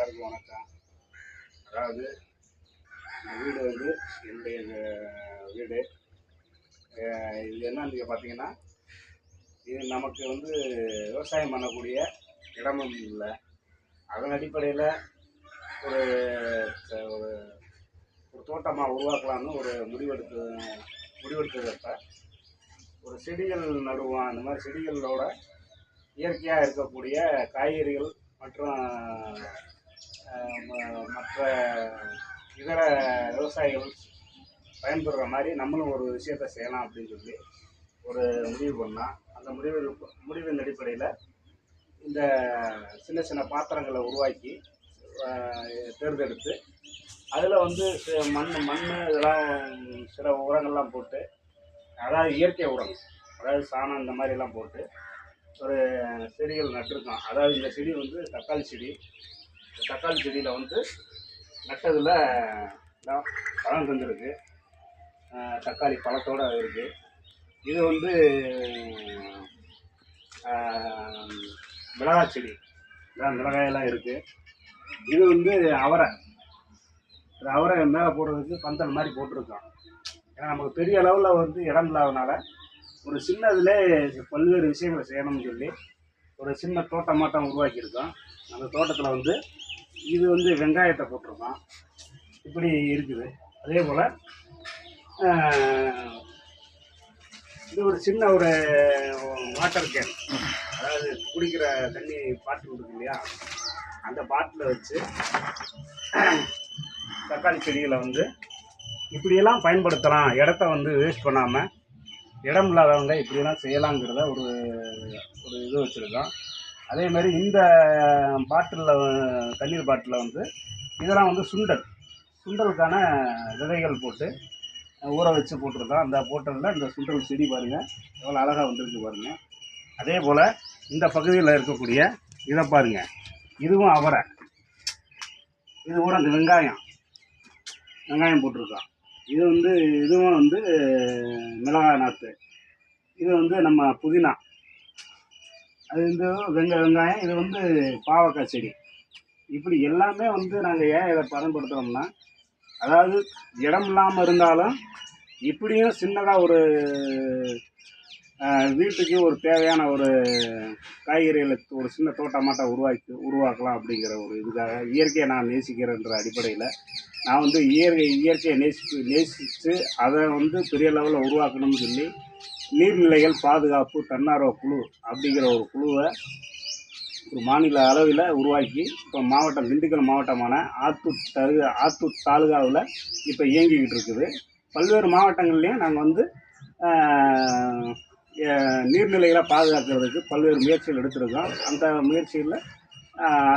எல்லாருக்கும் வணக்கம். அதாவது வீடு வந்து என்னுடைய வீடு. இது என்னன்னு பார்த்தீங்கன்னா, இது நமக்கு வந்து விவசாயம் பண்ணக்கூடிய இடமும் இல்லை. அதன் அடிப்படையில் ஒரு ஒரு ஒரு தோட்டமாக உருவாக்கலாம்னு ஒரு முடிவெடுத்ததப்ப ஒரு செடிகள் நடுவோம். அந்த மாதிரி செடிகளோட இயற்கையாக இருக்கக்கூடிய காய்கறிகள் மற்றும் மற்ற இதர விவசாயிகள் பயன்படுற மாதிரி நம்மளும் ஒரு விஷயத்தை செய்யலாம் அப்படின்னு சொல்லி ஒரு முடிவு பண்ணால், அந்த முடிவின் அடிப்படையில் இந்த சின்ன சின்ன பாத்திரங்களை உருவாக்கி தேர்ந்தெடுத்து அதில் வந்து மண் இதெல்லாம் சில உரங்கள்லாம் போட்டு, அதாவது இயற்கை உரம், அதாவது சாணம் இந்த மாதிரிலாம் போட்டு ஒரு செடிகள் நட்டுருக்கோம். அதாவது இந்த செடி வந்து தக்காளி செடி. தக்காளி செடியில் வந்து நட்டதில் பழம் தந்துருக்கு. தக்காளி பழத்தோடு இருக்குது. இது வந்து மிளகாய் செடி, மிளகாயெல்லாம் இருக்குது. இது வந்து அவரை மேலே போடுறதுக்கு பந்தல் மாதிரி போட்டிருக்கோம். ஏன்னா நமக்கு பெரிய அளவில் வந்து இடம் இல்லாதனால ஒரு சின்னதில் பல்வேறு விஷயங்களை செய்யணும்னு சொல்லி ஒரு சின்ன தோட்டமாட்டம் உருவாக்கியிருக்கோம். அந்த தோட்டத்தில் வந்து இது வந்து வெங்காயத்தை போட்டிருக்கோம். இப்படி இருக்குது. அதே போல் இது ஒரு சின்ன ஒரு வாட்டர் கேன், அதாவது குடிக்கிற தண்ணி பாட்டில் இருக்கு இல்லையா, அந்த பாட்டில் வச்சு தக்காளி செடிகளை வந்து இப்படியெல்லாம் பயன்படுத்தலாம். இடத்த வந்து வேஸ்ட் பண்ணாமல் இடம் இல்லாதவங்க இப்படியெல்லாம் செய்யலாங்கிறத ஒரு இது வச்சுருக்கோம். அதே மாதிரி இந்த பாட்டிலில் தண்ணீர் பாட்டிலில் வந்து இதெல்லாம் வந்து சுண்டலுக்கான விதைகள் போட்டு ஊற வச்சு போட்டிருக்கோம். அந்த போட்டதில் இந்த சுண்டல் செடி பாருங்கள் எவ்வளோ அழகாக வந்துருக்கு பாருங்கள். அதே போல் இந்த பகுதியில் இருக்கக்கூடிய இதை பாருங்கள், இதுவும் அவரை, இது கூட அந்த வெங்காயம் போட்டிருக்கோம். இதுவும் வந்து மிளகாய் நாற்று, இது வந்து நம்ம புதினா, அது வந்து வெங்காயம், இது வந்து பாவக்காய் செடி. இப்படி எல்லாமே வந்து நாங்கள் ஏன் இதை பயன்படுத்துகிறோம்னா, அதாவது இடம் இல்லாமல் இருந்தாலும் இப்படியும் சின்னதாக ஒரு வீட்டுக்கு ஒரு தேவையான ஒரு காய்கறிகளுக்கு ஒரு சின்ன தோட்டமாட்டம் உருவாக்கலாம் அப்படிங்கிற ஒரு இதுக்காக இயற்கையை நான் நேசிக்கிறேன்ற அடிப்படையில் நான் வந்து இயற்கையை நேசித்து அதை வந்து பெரிய லெவலில் உருவாக்கணும்னு சொல்லி நீர்நிலைகள் பாதுகாப்பு தன்னார்வ குழு அப்படிங்கிற ஒரு குழுவை ஒரு மாநில அளவில் உருவாக்கி இப்போ திண்டுக்கல் மாவட்டமான ஆத்தூர் தாலுகாவில் இப்போ இயங்கிக்கிட்டு இருக்குது. பல்வேறு மாவட்டங்கள்லேயும் நாங்கள் வந்து நீர்நிலைகளை பாதுகாக்கிறதுக்கு பல்வேறு முயற்சிகள் எடுத்திருக்கோம். அந்த முயற்சிகளில்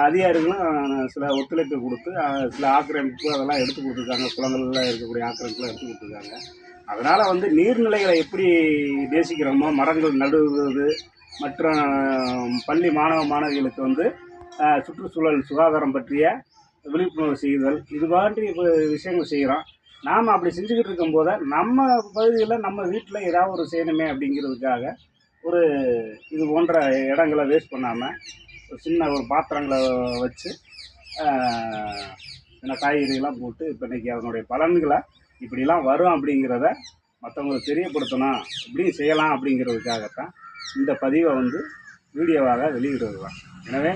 அதிகாரிகளும் சில ஒத்துழைப்பு கொடுத்து சில ஆக்கிரமிப்பு அதெல்லாம் எடுத்து கொடுத்துருக்காங்க. குளங்களில் இருக்கக்கூடிய ஆக்கிரமிப்புலாம் எடுத்து கொடுத்துருக்காங்க. அதனால் வந்து நீர்நிலைகளை எப்படி நேசிக்கிறோமோ, மரங்கள் நடுவது மற்றும் பள்ளி மாணவிகளுக்கு வந்து சுற்றுச்சூழல் சுகாதாரம் பற்றிய விழிப்புணர்வு செய்தல், இது மாதிரி விஷயங்கள் செய்கிறோம். நாம் அப்படி செஞ்சுக்கிட்டு இருக்கும்போது நம்ம பகுதியில் நம்ம வீட்டில் ஏதாவது ஒரு செய்யணுமே அப்படிங்கிறதுக்காக ஒரு இது போன்ற இடங்களை வேஸ்ட் பண்ணாமல் ஒரு சின்ன ஒரு பாத்திரங்களை வச்சு சின்ன காய்கறிகள்லாம் போட்டு இப்போ இன்றைக்கி அதனுடைய பலன்களை இப்படிலாம் வரும் அப்படிங்கிறத மற்றவங்களுக்கு தெரியப்படுத்தணும், இப்படியும் செய்யலாம் அப்படிங்கிறதுக்காகத்தான் இந்த பதிவை வந்து வீடியோவாக வெளியிடுறது தான். எனவே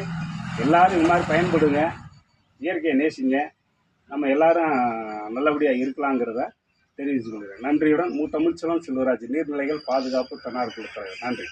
எல்லோரும் இது மாதிரி பயன்படுங்க, இயற்கையை நேசிங்க, நம்ம எல்லோரும் நல்லபடியாக இருக்கலாங்கிறத தெரிவித்துக் கொள்கிறேன். நன்றியுடன் தமிழ்ச்செல்வன் செல்வராஜ், நீர்நிலைகள் பாதுகாப்பு தன்னார்வ குழு தலைவர். நன்றி.